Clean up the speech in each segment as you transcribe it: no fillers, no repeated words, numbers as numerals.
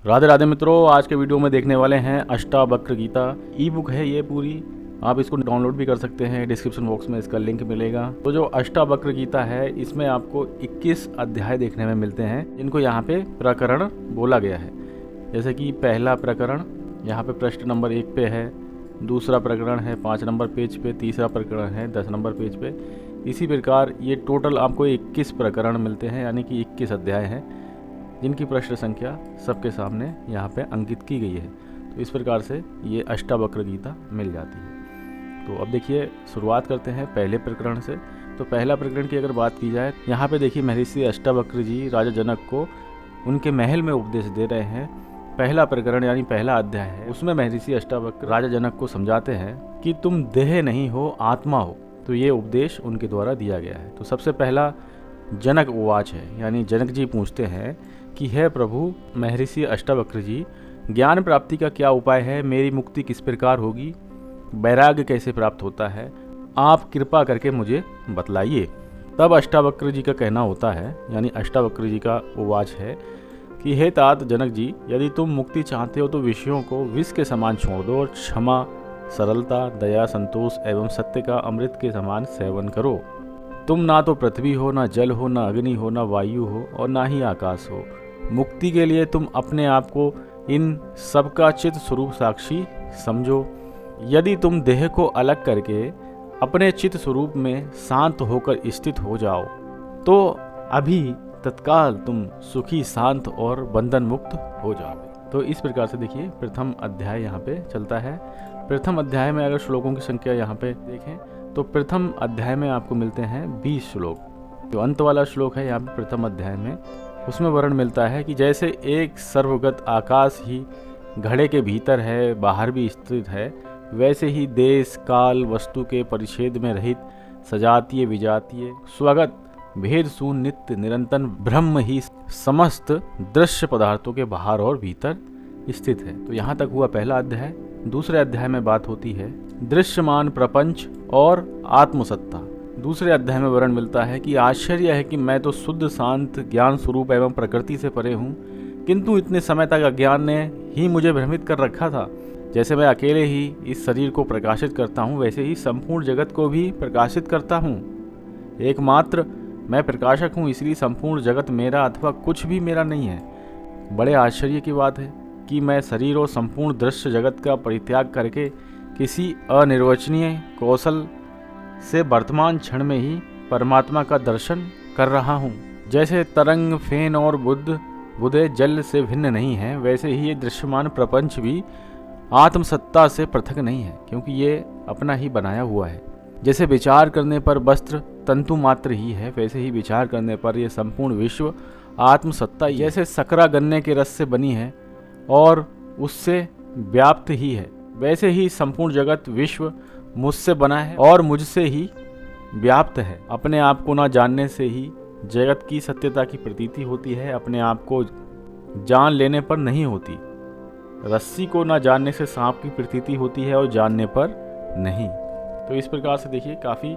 राधे राधे मित्रों, आज के वीडियो में देखने वाले हैं अष्टावक्र गीता। ई बुक है ये पूरी, आप इसको डाउनलोड भी कर सकते हैं। डिस्क्रिप्शन बॉक्स में इसका लिंक मिलेगा। तो जो अष्टावक्र गीता है इसमें आपको 21 अध्याय देखने में मिलते हैं, जिनको यहाँ पे प्रकरण बोला गया है। जैसे कि पहला प्रकरण यहाँ पे पृष्ठ नंबर 1 पे है, दूसरा प्रकरण है 5 नंबर पेज पे, तीसरा प्रकरण है 10 नंबर पेज पे। इसी प्रकार ये टोटल आपको 21 प्रकरण मिलते हैं, यानी कि 21 अध्याय हैं, जिनकी पृष्ठ संख्या सबके सामने यहाँ पे अंकित की गई है। तो इस प्रकार से ये अष्टावक्र गीता मिल जाती है। तो अब देखिए, शुरुआत करते हैं पहले प्रकरण से। तो पहला प्रकरण की अगर बात की जाए, यहाँ पे देखिए महर्षि अष्टावक्र जी राजा जनक को उनके महल में उपदेश दे रहे हैं। पहला प्रकरण यानी पहला अध्याय है, उसमें महर्षि अष्टावक्र राजा जनक को समझाते हैं कि तुम देह नहीं हो, आत्मा हो। तो ये उपदेश उनके द्वारा दिया गया है। तो सबसे पहला जनक उवाच है, यानी जनक जी पूछते हैं कि हे प्रभु महर्षि अष्टावक्र जी, ज्ञान प्राप्ति का क्या उपाय है? मेरी मुक्ति किस प्रकार होगी? वैराग्य कैसे प्राप्त होता है? आप कृपा करके मुझे बतलाइए। तब अष्टावक्र जी का कहना होता है, यानी अष्टावक्र जी का उवाच है कि हे तात जनक जी, यदि तुम मुक्ति चाहते हो तो विषयों को विष के समान छोड़ दो और क्षमा, सरलता, दया, संतोष एवं सत्य का अमृत के समान सेवन करो। तुम ना तो पृथ्वी हो, ना जल हो, ना अग्नि हो, ना वायु हो और ना ही आकाश हो। मुक्ति के लिए तुम अपने आप को इन सबका चित स्वरूप साक्षी समझो। यदि तुम देह को अलग करके अपने चित स्वरूप में शांत होकर स्थित हो जाओ तो अभी तत्काल तुम सुखी, शांत और बंधन मुक्त हो जाओगे। तो इस प्रकार से देखिए प्रथम अध्याय यहाँ पे चलता है। प्रथम अध्याय में अगर श्लोकों की संख्या यहाँ पे देखें तो प्रथम अध्याय में आपको मिलते हैं 20 श्लोक। जो अंत वाला श्लोक है यहाँ पे प्रथम अध्याय में, उसमें वर्णन मिलता है कि जैसे एक सर्वगत आकाश ही घड़े के भीतर है, बाहर भी स्थित है, वैसे ही देश काल वस्तु के परिच्छेद में रहित सजातीय विजातीय स्वगत भेद शून्य नित्य निरंतर ब्रह्म ही समस्त दृश्य पदार्थों के बाहर और भीतर स्थित है। तो यहाँ तक हुआ पहला अध्याय। दूसरे अध्याय में बात होती है दृश्यमान प्रपंच और आत्मसत्ता। दूसरे अध्याय में वर्णन मिलता है कि आश्चर्य है कि मैं तो शुद्ध शांत ज्ञान स्वरूप एवं प्रकृति से परे हूँ, किंतु इतने समय तक अज्ञान ने ही मुझे भ्रमित कर रखा था। जैसे मैं अकेले ही इस शरीर को प्रकाशित करता हूँ, वैसे ही संपूर्ण जगत को भी प्रकाशित करता हूँ। एकमात्र मैं प्रकाशक हूँ, इसलिए संपूर्ण जगत मेरा अथवा कुछ भी मेरा नहीं है। बड़े आश्चर्य की बात है कि मैं शरीर और संपूर्ण दृश्य जगत का परित्याग करके किसी अनिर्वचनीय कौशल से वर्तमान क्षण में ही परमात्मा का दर्शन कर रहा हूँ। जैसे तरंग, फेन और बुद्धे जल से भिन्न नहीं है, वैसे ही ये दृश्यमान प्रपंच भी आत्मसत्ता से पृथक नहीं है, क्योंकि ये अपना ही बनाया हुआ है। जैसे विचार करने पर वस्त्र तंतु मात्र ही है, वैसे ही विचार करने पर यह संपूर्ण विश्व आत्मसत्ता जैसे सकरा गन्ने के रस से बनी है और उससे व्याप्त ही है, वैसे ही संपूर्ण जगत विश्व मुझसे बना है और मुझसे ही व्याप्त है। अपने आप को न जानने से ही जगत की सत्यता की प्रतीति होती है, अपने आप को जान लेने पर नहीं होती। रस्सी को न जानने से सांप की प्रतीति होती है और जानने पर नहीं। तो इस प्रकार से देखिए काफ़ी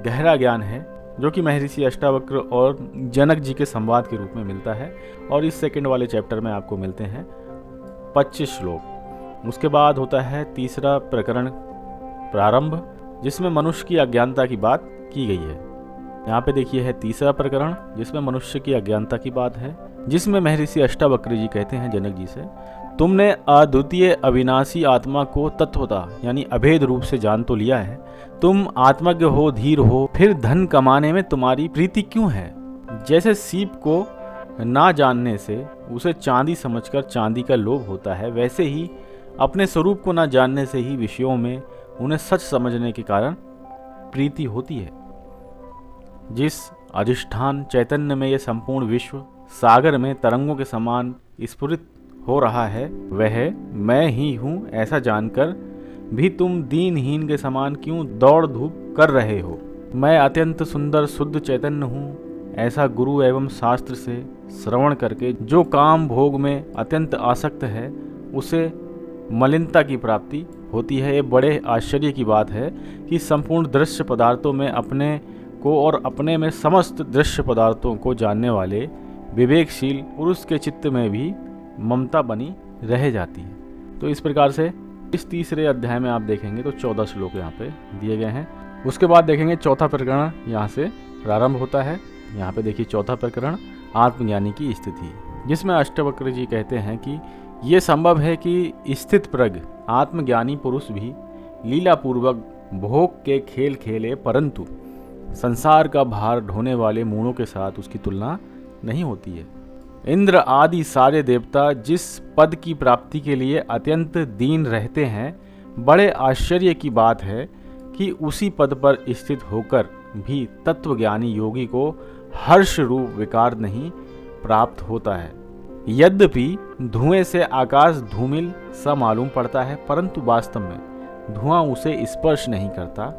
गहरा ज्ञान है जो कि महर्षि अष्टावक्र और जनक जी के संवाद के रूप में मिलता है। और इस सेकंड वाले चैप्टर में आपको मिलते हैं 25 श्लोक। उसके बाद होता है तीसरा प्रकरण प्रारंभ, जिसमें मनुष्य की अज्ञानता की बात की गई है। यहाँ पे देखिए है तीसरा प्रकरण जिसमें मनुष्य की अज्ञानता की बात है, जिसमें महर्षि अष्टावक्र जी कहते हैं जनक जी से, तुमने अद्वितीय अविनाशी आत्मा को तत्वता यानी अभेद रूप से जान तो लिया है, तुम आत्मज्ञ हो, धीर हो, फिर धन कमाने में तुम्हारी प्रीति क्यों है? जैसे सीप को ना जानने से उसे चांदी समझकर चांदी का लोभ होता है, वैसे ही अपने स्वरूप को ना जानने से ही विषयों में उन्हें सच समझने के कारण प्रीति होती है। जिस अधिष्ठान चैतन्य में यह संपूर्ण विश्व सागर में तरंगों के समान स्फुरित हो रहा है, वह मैं ही हूँ, ऐसा जानकर भी तुम दीनहीन के समान क्यों दौड़ धूप कर रहे हो? मैं अत्यंत सुंदर शुद्ध चैतन्य हूँ, ऐसा गुरु एवं शास्त्र से श्रवण करके जो काम भोग में अत्यंत आसक्त है, उसे मलिनता की प्राप्ति होती है। ये बड़े आश्चर्य की बात है कि संपूर्ण दृश्य पदार्थों में अपने को और अपने में समस्त दृश्य पदार्थों को जानने वाले विवेकशील पुरुष के चित्त में भी ममता बनी रह जाती है। तो इस प्रकार से इस तीसरे अध्याय में आप देखेंगे तो 14 श्लोक यहाँ पे दिए गए हैं। उसके बाद देखेंगे चौथा प्रकरण यहाँ से प्रारंभ होता है। यहाँ पे देखिए चौथा प्रकरण आत्मज्ञानी की स्थिति, जिसमें अष्टवक्र जी कहते हैं कि ये संभव है कि स्थित प्रज्ञ आत्मज्ञानी पुरुष भी लीलापूर्वक भोग के खेल खेले, परंतु संसार का भार ढोने वाले मूढ़ों के साथ उसकी तुलना नहीं होती है। इंद्र आदि सारे देवता जिस पद की प्राप्ति के लिए अत्यंत दीन रहते हैं, बड़े आश्चर्य की बात है कि उसी पद पर स्थित होकर भी तत्वज्ञानी योगी को हर्ष रूप विकार नहीं प्राप्त होता है। यद्यपि धुएं से आकाश धूमिल सा मालूम पड़ता है, परंतु वास्तव में धुआं उसे स्पर्श नहीं करता।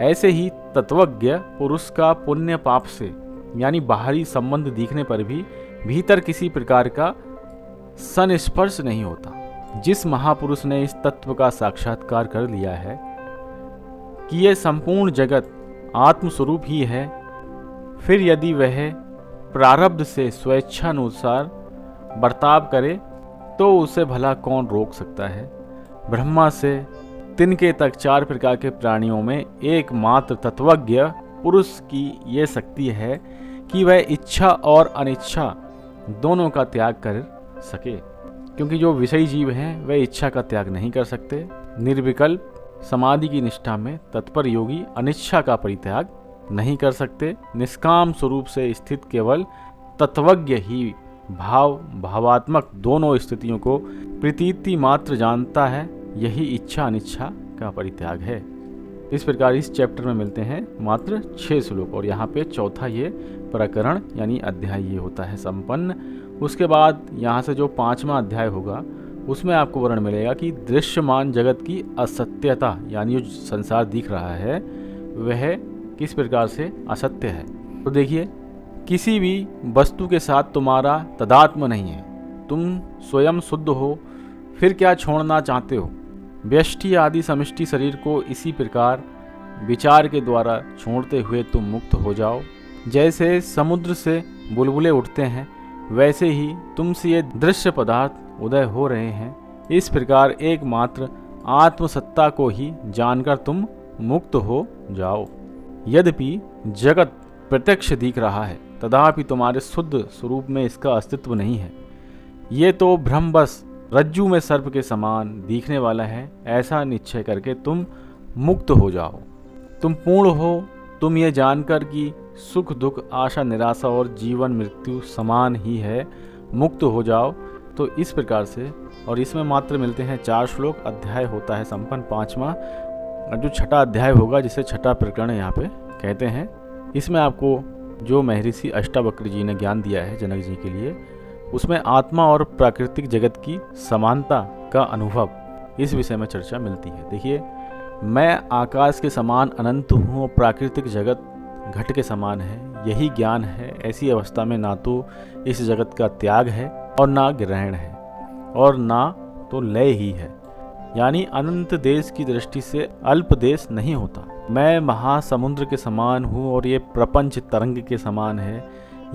ऐसे ही तत्वज्ञ पुरुष का पुण्य पाप से यानी बाहरी संबंध दिखने पर भी भीतर किसी प्रकार का संस्पर्श नहीं होता। जिस महापुरुष ने इस तत्व का साक्षात्कार कर लिया है कि यह संपूर्ण जगत आत्मस्वरूप ही है, फिर यदि वह प्रारब्ध से स्वेच्छानुसार बर्ताव करे तो उसे भला कौन रोक सकता है। ब्रह्मा से तिनके तक 4 प्रकार के प्राणियों में एकमात्र तत्वज्ञ पुरुष की ये शक्ति है कि वह इच्छा और अनिच्छा दोनों का त्याग कर सके, क्योंकि जो विषयी जीव हैं वह इच्छा का त्याग नहीं कर सकते। निर्विकल्प समाधि की निष्ठा में तत्पर योगी अनिच्छा का परित्याग नहीं कर सकते। निष्काम स्वरूप से स्थित केवल तत्वज्ञ ही भावात्मक दोनों स्थितियों को प्रतीति मात्र जानता है, यही इच्छा अनिच्छा का परित्याग है। इस प्रकार इस चैप्टर में मिलते हैं मात्र 6 श्लोक और यहाँ पे चौथा ये प्रकरण यानी अध्याय ये होता है संपन्न। उसके बाद यहाँ से जो 5वां अध्याय होगा उसमें आपको वर्णन मिलेगा कि दृश्यमान जगत की असत्यता यानी जो संसार दिख रहा है वह किस प्रकार से असत्य है। तो देखिए, किसी भी वस्तु के साथ तुम्हारा तदात्म नहीं है, तुम स्वयं शुद्ध हो, फिर क्या छोड़ना चाहते हो। व्यष्टि आदि समष्टि शरीर को इसी प्रकार विचार के द्वारा छोड़ते हुए तुम मुक्त हो जाओ। जैसे समुद्र से बुलबुले उठते हैं, वैसे ही तुमसे ये दृश्य पदार्थ उदय हो रहे हैं। इस प्रकार एकमात्र आत्मसत्ता को ही जानकर तुम मुक्त हो जाओ। यद्यपि जगत प्रत्यक्ष दिख रहा है, तथापि तुम्हारे शुद्ध स्वरूप में इसका अस्तित्व नहीं है। ये तो भ्रम बस रज्जु में सर्प के समान दिखने वाला है। ऐसा निश्चय करके तुम मुक्त हो जाओ। तुम पूर्ण हो, तुम ये जानकर कि सुख दुख आशा निराशा और जीवन मृत्यु समान ही है, मुक्त हो जाओ। तो इस प्रकार से, और इसमें मात्र मिलते हैं 4 श्लोक। अध्याय होता है संपन्न 5वां, जो छठा अध्याय होगा जिसे छठा प्रकरण यहाँ पे कहते हैं। इसमें आपको जो महर्षि अष्टावक्र जी ने ज्ञान दिया है जनक जी के लिए, उसमें आत्मा और प्राकृतिक जगत की समानता का अनुभव इस विषय में चर्चा मिलती है। देखिए, मैं आकाश के समान अनंत हूँ और प्राकृतिक जगत घट के समान है, यही ज्ञान है। ऐसी अवस्था में ना तो इस जगत का त्याग है और ना ग्रहण है और ना तो लय ही है, यानी अनंत देश की दृष्टि से अल्प देश नहीं होता। मैं महासमुद्र के समान हूँ और ये प्रपंच तरंग के समान है,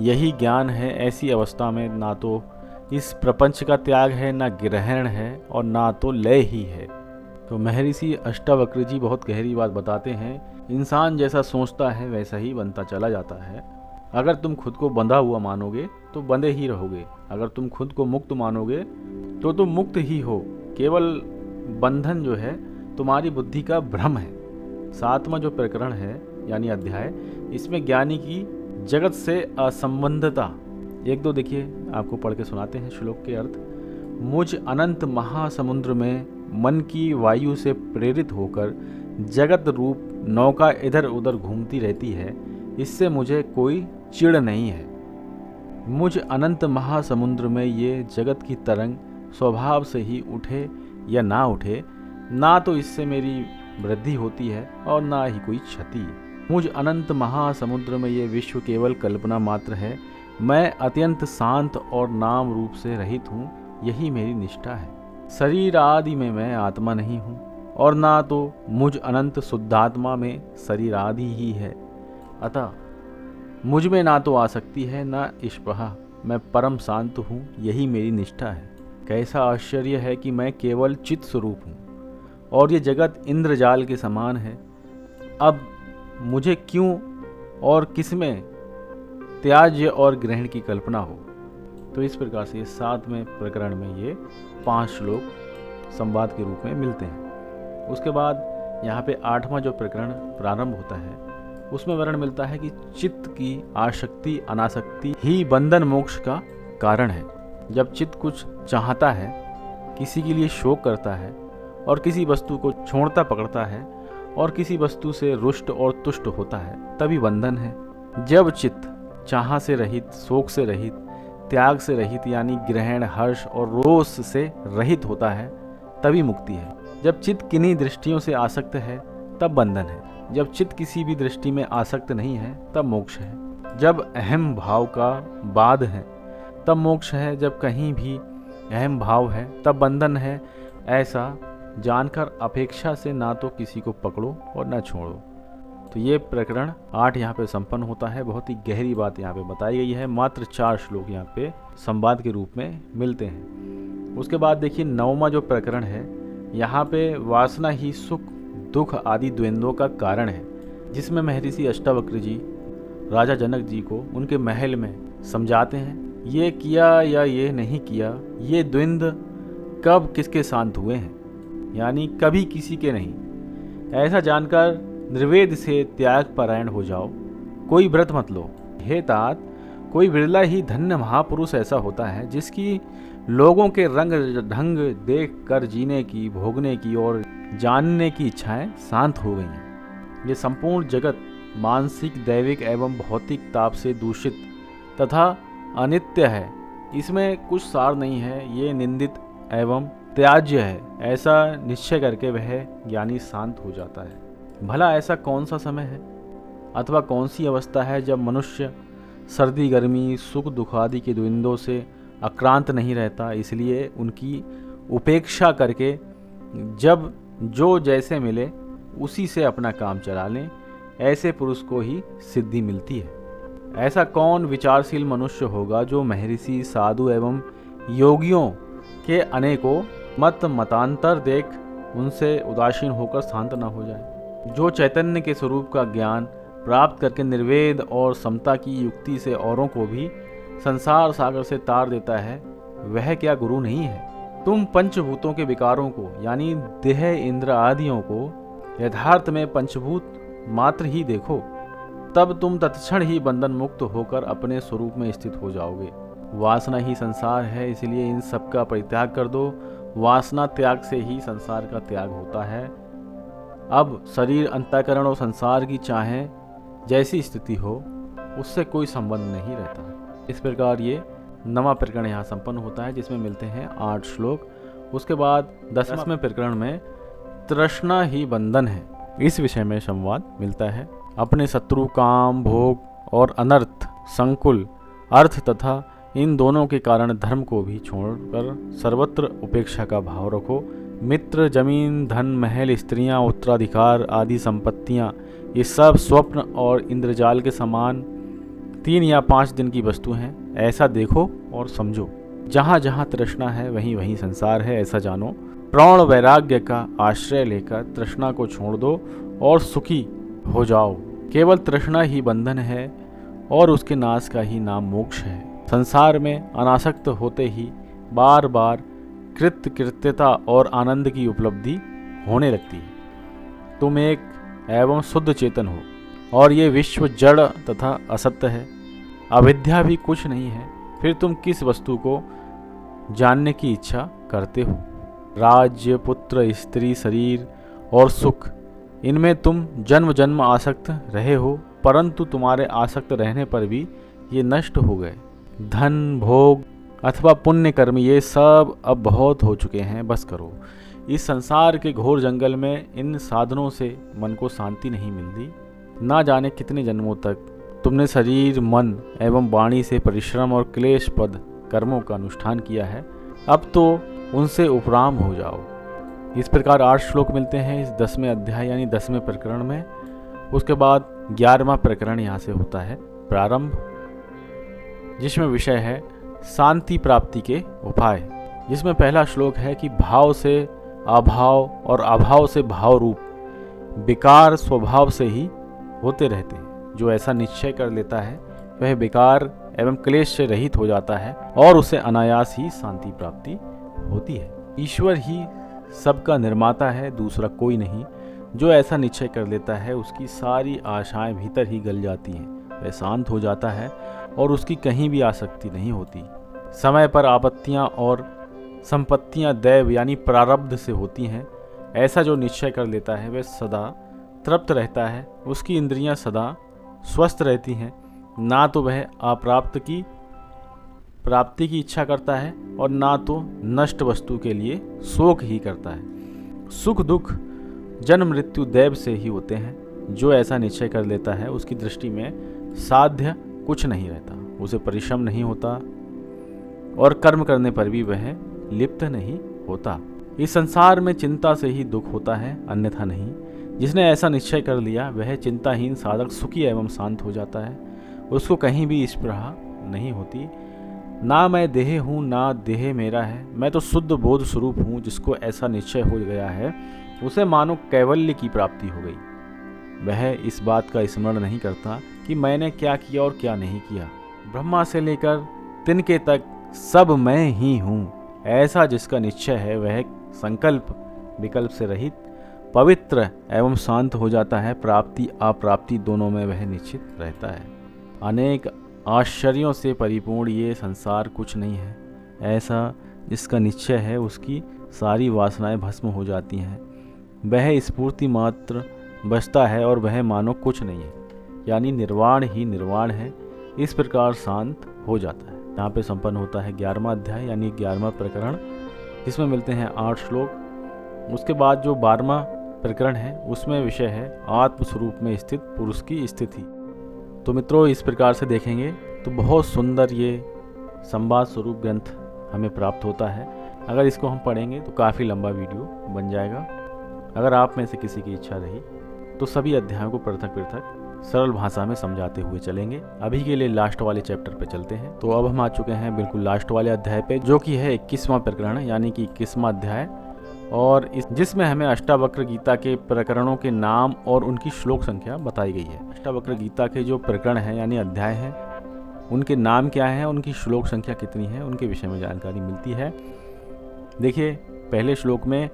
यही ज्ञान है। ऐसी अवस्था में ना तो इस प्रपंच का त्याग है, ना ग्रहण है और ना तो लय ही है। तो महर्षि अष्टावक्र जी बहुत गहरी बात बताते हैं। इंसान जैसा सोचता है वैसा ही बनता चला जाता है। अगर तुम खुद को बंधा हुआ मानोगे तो बंधे ही रहोगे, अगर तुम खुद को मुक्त मानोगे तो तुम मुक्त ही हो। केवल बंधन जो है तुम्हारी बुद्धि का भ्रम है। 7वां जो प्रकरण है यानी अध्याय, इसमें ज्ञानी की जगत से असंबंधता 1-2 देखिए आपको पढ़ के सुनाते हैं श्लोक के अर्थ। मुझ अनंत महासमुद्र में मन की वायु से प्रेरित होकर जगत रूप नौका इधर उधर घूमती रहती है, इससे मुझे कोई चिढ़ नहीं है। मुझ अनंत महासमुद्र में ये जगत की तरंग स्वभाव से ही उठे या ना उठे, ना तो इससे मेरी वृद्धि होती है और ना ही कोई क्षति। मुझ अनंत महासमुद्र में ये विश्व केवल कल्पना मात्र है। मैं अत्यंत शांत और नाम रूप से रहित हूँ, यही मेरी निष्ठा है। शरीर आदि में मैं आत्मा नहीं हूँ और ना तो मुझ अनंत शुद्धात्मा में शरीर आदि ही है। अतः मुझ में ना तो आसक्ति है ना स्पृहा, मैं परम शांत हूँ, यही मेरी निष्ठा है। कैसा आश्चर्य है कि मैं केवल चित स्वरूप हूँ और ये जगत इंद्रजाल के समान है। अब मुझे क्यों और किसमें त्याज्य और ग्रहण की कल्पना हो। तो इस प्रकार से 7वें प्रकरण में ये 5 श्लोक संवाद के रूप में मिलते हैं। उसके बाद यहाँ पे 8वां जो प्रकरण प्रारंभ होता है उसमें वर्णन मिलता है कि चित्त की आसक्ति अनासक्ति ही बंधन मोक्ष का कारण है। जब चित्त कुछ चाहता है, किसी के लिए शोक करता है और किसी वस्तु को छोड़ता पकड़ता है और किसी वस्तु से रुष्ट और तुष्ट होता है, तभी बंधन है। जब चित्त चाह से रहित, शोक से रहित, त्याग से रहित यानी ग्रहण, हर्ष और रोष से रहित होता है, तभी मुक्ति है। जब चित्त किन्हीं दृष्टियों से आसक्त है तब बंधन है। जब चित्त किसी भी दृष्टि में आसक्त नहीं है तब मोक्ष है। जब अहम भाव का बाध है तब मोक्ष है। जब कहीं भी अहम भाव है तब बंधन है। ऐसा जानकर अपेक्षा से ना तो किसी को पकड़ो और ना छोड़ो। तो ये प्रकरण 8 यहाँ पे संपन्न होता है। बहुत ही गहरी बात यहाँ पे बताई गई है। मात्र 4 श्लोक यहाँ पे संवाद के रूप में मिलते हैं। उसके बाद देखिए 9वां जो प्रकरण है, यहाँ पे वासना ही सुख दुख आदि द्वंद्वों का कारण है, जिसमें महर्षि अष्टावक्र जी राजा जनक जी को उनके महल में समझाते हैं, ये किया या ये नहीं किया, ये द्वंद्व कब किसके शांत हुए हैं, यानी कभी किसी के नहीं। ऐसा जानकर निर्वेद से त्याग परायण हो जाओ, कोई व्रत मत लो। हे तात, कोई बिरला ही धन्य महापुरुष ऐसा होता है जिसकी लोगों के रंग ढंग देख कर जीने की, भोगने की और जानने की इच्छाएं शांत हो गई हैं। ये संपूर्ण जगत मानसिक, दैविक एवं भौतिक ताप से दूषित तथा अनित्य है। इसमें कुछ सार नहीं है, ये निंदित एवं त्याज्य है। ऐसा निश्चय करके वह ज्ञानी शांत हो जाता है। भला ऐसा कौन सा समय है अथवा कौन सी अवस्था है जब मनुष्य सर्दी गर्मी सुख दुख आदि के द्वंद्वों से आक्रांत नहीं रहता। इसलिए उनकी उपेक्षा करके जब जो जैसे मिले उसी से अपना काम चला लें, ऐसे पुरुष को ही सिद्धि मिलती है। ऐसा कौन विचारशील मनुष्य होगा जो महर्षि, साधु एवं योगियों के अनेकों मतांतर देख उनसे उदासीन होकर शांत न हो जाए। जो चैतन्य के स्वरूप का ज्ञान प्राप्त करके निर्वेद और समता की युक्ति से औरों को भी संसार सागर से तार देता है, वह क्या गुरु नहीं है। तुम पंचभूतों के विकारों को यानी देह, इंद्र आदियों को यथार्थ में पंचभूत मात्र ही देखो, तब तुम तत्क्षण ही बंधन मुक्त होकर अपने स्वरूप में स्थित हो जाओगे। वासना ही संसार है, इसलिए इन सब का परित्याग कर दो। वासना त्याग से ही संसार का त्याग होता है। अब शरीर, अंतःकरण और संसार की चाहे जैसी स्थिति हो, उससे कोई संबंध नहीं रहता। इस प्रकार ये 9वां प्रकरण यहाँ संपन्न होता है, जिसमें मिलते हैं 8 श्लोक। उसके बाद 10वें प्रकरण में तृष्णा ही बंधन है, इस विषय में संवाद मिलता है। अपने शत्रु काम, भोग और अनर्थ, संकुल, अर्थ तथा इन दोनों के कारण धर्म को भी छोड़कर सर्वत्र उपेक्षा का भाव रखो। मित्र, जमीन, धन, महल, स्त्रियां, उत्तराधिकार आदि संपत्तियां, ये सब स्वप्न और इंद्रजाल के समान 3 या 5 दिन की वस्तु हैं। ऐसा देखो और समझो। जहाँ जहाँ तृष्णा है वहीं वहीं संसार है, ऐसा जानो। प्रौढ़ वैराग्य का आश्रय लेकर तृष्णा को छोड़ दो और सुखी हो जाओ। केवल तृष्णा ही बंधन है और उसके नाश का ही नाम मोक्ष है। संसार में अनासक्त होते ही बार बार कृत्यता और आनंद की उपलब्धि होने लगती है। तुम एक एवं शुद्ध चेतन हो और ये विश्व जड़ तथा असत्य है। अविद्या भी कुछ नहीं है, फिर तुम किस वस्तु को जानने की इच्छा करते हो? राज्य, पुत्र, स्त्री, शरीर और सुख, इनमें तुम जन्म जन्म आसक्त रहे हो, परंतु तुम्हारे आसक्त रहने पर भी ये नष्ट हो गए। धन, भोग अथवा पुण्य कर्म, ये सब अब बहुत हो चुके हैं, बस करो। इस संसार के घोर जंगल में इन साधनों से मन को शांति नहीं मिलती। ना जाने कितने जन्मों तक तुमने शरीर, मन एवं वाणी से परिश्रम और क्लेश पद कर्मों का अनुष्ठान किया है, अब तो उनसे उपराम हो जाओ। इस प्रकार 8 श्लोक मिलते हैं इस 10वें अध्याय यानी 10वें प्रकरण में। उसके बाद 11वां प्रकरण यहाँ से होता है प्रारंभ, जिसमें विषय है शांति प्राप्ति के उपाय। जिसमें पहला श्लोक है कि भाव से अभाव और अभाव से भाव रूप विकार स्वभाव से ही होते रहते हैं। जो ऐसा निश्चय कर लेता है वह विकार एवं क्लेश से रहित हो जाता है और उसे अनायास ही शांति प्राप्ति होती है। ईश्वर ही सबका निर्माता है, दूसरा कोई नहीं। जो ऐसा निश्चय कर लेता है उसकी सारी आशाएं भीतर ही गल जाती हैं, वह शांत हो जाता है और उसकी कहीं भी आसक्ति नहीं होती। समय पर आपत्तियां और संपत्तियां दैव यानी प्रारब्ध से होती हैं। ऐसा जो निश्चय कर लेता है वह सदा तृप्त रहता है, उसकी इंद्रियां सदा स्वस्थ रहती हैं। ना तो वह अप्राप्त की प्राप्ति की इच्छा करता है और ना तो नष्ट वस्तु के लिए शोक ही करता है। सुख दुख जन्म मृत्यु दैव से ही होते हैं। जो ऐसा निश्चय कर लेता है उसकी दृष्टि में साध्य कुछ नहीं रहता, उसे परिश्रम नहीं होता और कर्म करने पर भी वह लिप्त नहीं होता। इस संसार में चिंता से ही दुख होता है, अन्यथा नहीं। जिसने ऐसा निश्चय कर लिया वह चिंताहीन साधक सुखी एवं शांत हो जाता है, उसको कहीं भी स्पृहा नहीं होती। ना मैं देह हूँ ना देह मेरा है, मैं तो शुद्ध बोध स्वरूप हूँ। जिसको ऐसा निश्चय हो गया है उसे मानो कैवल्य की प्राप्ति हो गई। वह इस बात का स्मरण नहीं करता कि मैंने क्या किया और क्या नहीं किया। ब्रह्मा से लेकर तिनके तक सब मैं ही हूँ। ऐसा जिसका निश्चय है वह संकल्प विकल्प से रहित पवित्र एवं शांत हो जाता है। प्राप्ति अप्राप्ति दोनों में वह निश्चित रहता है। अनेक आश्चर्यों से परिपूर्ण ये संसार कुछ नहीं है। ऐसा जिसका निश्चय है उसकी सारी वासनाएं भस्म हो जाती हैं। वह स्फूर्ति मात्र बचता है और वह मानो कुछ नहीं है, यानी निर्वाण ही निर्वाण है। इस प्रकार शांत हो जाता है। यहाँ पे संपन्न होता है 11वां अध्याय यानी 11वां प्रकरण, जिसमें मिलते हैं 8 श्लोक। उसके बाद जो 12वां प्रकरण है उसमें विषय है आत्मस्वरूप में स्थित पुरुष की स्थिति। तो मित्रों इस प्रकार से देखेंगे तो बहुत सुंदर ये संवाद स्वरूप ग्रंथ हमें प्राप्त होता है। अगर इसको हम पढ़ेंगे तो काफ़ी लंबा वीडियो बन जाएगा। अगर आप में से किसी की इच्छा रही तो सभी अध्यायों को पृथक पृथक सरल भाषा में समझाते हुए चलेंगे। अभी के लिए लास्ट वाले चैप्टर पे चलते हैं। तो अब हम आ चुके हैं बिल्कुल लास्ट वाले अध्याय पे, जो कि है 21वां प्रकरण यानी कि 21वां अध्याय, और जिसमें हमें अष्टावक्र गीता के प्रकरणों के नाम और उनकी श्लोक संख्या बताई गई है। अष्टावक्र गीता के जो प्रकरण हैं यानी अध्याय हैं उनके नाम क्या हैं, उनकी श्लोक संख्या कितनी है, उनके विषय में जानकारी मिलती है। देखिए पहले श्लोक में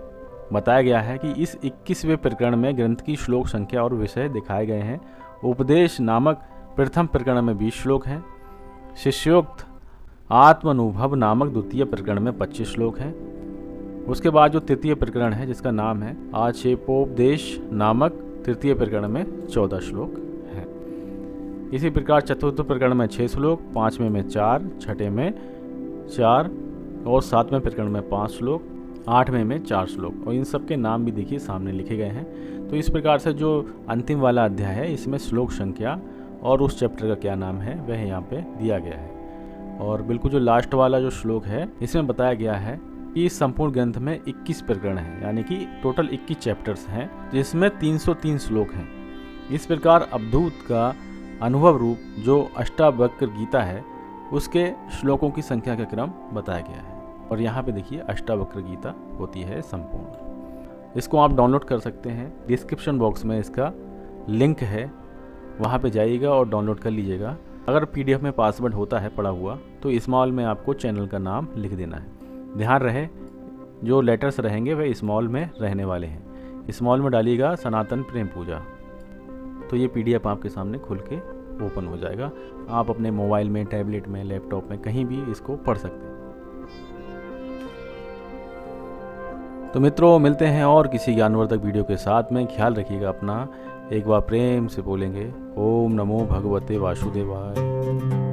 बताया गया है कि इस 21वें प्रकरण में ग्रंथ की श्लोक संख्या और विषय दिखाए गए हैं। उपदेश नामक प्रथम प्रकरण में 20 श्लोक हैं। शिष्योक्त आत्मानुभव नामक द्वितीय प्रकरण में 25 श्लोक हैं। उसके बाद जो तृतीय प्रकरण है जिसका नाम है आक्षेपोपदेश नामक तृतीय प्रकरण में 14 श्लोक हैं। इसी प्रकार चतुर्थ प्रकरण में 6 श्लोक, 5वें में 4, छठे में 4 और 7वें प्रकरण में 5 श्लोक, 8वें में 4 श्लोक, और इन सब के नाम भी देखिए सामने लिखे गए हैं। तो इस प्रकार से जो अंतिम वाला अध्याय है इसमें श्लोक संख्या और उस चैप्टर का क्या नाम है वह यहाँ पे दिया गया है। और बिल्कुल जो लास्ट वाला जो श्लोक है इसमें बताया गया है कि इस संपूर्ण ग्रंथ में 21 प्रकरण हैं, यानी कि टोटल 21 चैप्टर्स हैं, जिसमें 303 श्लोक हैं। इस प्रकार अवधूत का अनुभव रूप जो अष्टावक्र गीता है उसके श्लोकों की संख्या का क्रम बताया गया है। और यहाँ पे देखिए अष्टावक्र गीता होती है संपूर्ण। इसको आप डाउनलोड कर सकते हैं, डिस्क्रिप्शन बॉक्स में इसका लिंक है, वहाँ पे जाइएगा और डाउनलोड कर लीजिएगा। अगर PDF में पासवर्ड होता है पड़ा हुआ तो स्मॉल में आपको चैनल का नाम लिख देना है। ध्यान रहे जो लेटर्स रहेंगे वह स्मॉल में रहने वाले हैं। स्मॉल में डालिएगा सनातन प्रेम पूजा, तो ये PDF आपके सामने खुल के ओपन हो जाएगा। आप अपने मोबाइल में, टैबलेट में, लैपटॉप में कहीं भी इसको पढ़ सकते हैं। तो मित्रों मिलते हैं और किसी ज्ञानवर्धक वीडियो के साथ में। ख्याल रखिएगा अपना। एक बार प्रेम से बोलेंगे ओम नमो भगवते वासुदेवाय।